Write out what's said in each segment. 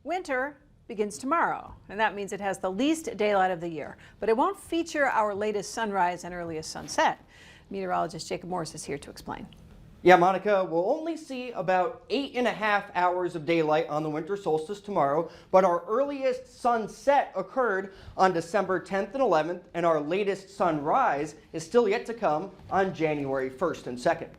Winter begins tomorrow, and that means it has the least daylight of the year, but it won't feature our latest sunrise and earliest sunset. Meteorologist Jacob Morris is here to explain. Yeah, Monica, we'll only see about 8.5 hours of daylight on the winter solstice tomorrow, but our earliest sunset occurred on December 10th and 11th, and our latest sunrise is still yet to come on January 1st and 2nd.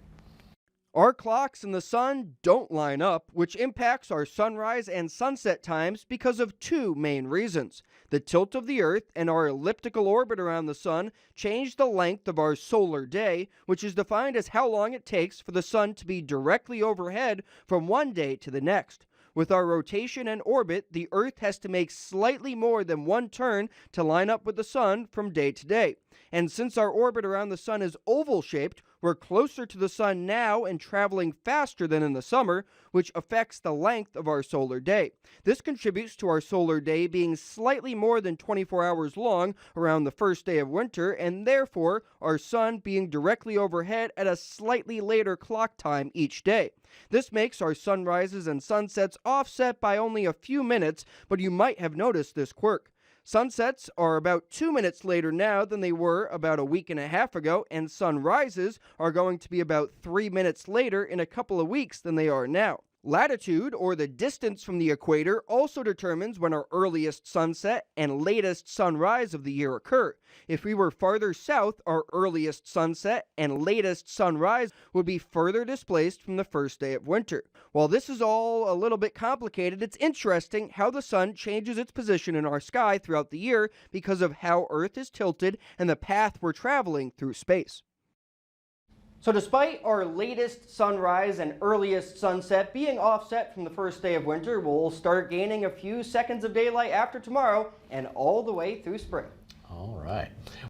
Our clocks and the sun don't line up, which impacts our sunrise and sunset times because of two main reasons. The tilt of the Earth and our elliptical orbit around the sun change the length of our solar day, which is defined as how long it takes for the sun to be directly overhead from one day to the next. With our rotation and orbit, the Earth has to make slightly more than one turn to line up with the sun from day to day. And since our orbit around the sun is oval-shaped, we're closer to the sun now and traveling faster than in the summer, which affects the length of our solar day. This contributes to our solar day being slightly more than 24 hours long around the first day of winter, and therefore our sun being directly overhead at a slightly later clock time each day. This makes our sunrises and sunsets offset by only a few minutes, but you might have noticed this quirk. Sunsets are about 2 minutes later now than they were about a week and a half ago, and sunrises are going to be about 3 minutes later in a couple of weeks than they are now. Latitude, or the distance from the equator, also determines when our earliest sunset and latest sunrise of the year occur. If we were farther south, our earliest sunset and latest sunrise would be further displaced from the first day of winter. While this is all a little bit complicated, it's interesting how the sun changes its position in our sky throughout the year because of how Earth is tilted and the path we're traveling through space. So despite our latest sunrise and earliest sunset being offset from the first day of winter, we'll start gaining a few seconds of daylight after tomorrow and all the way through spring. All right.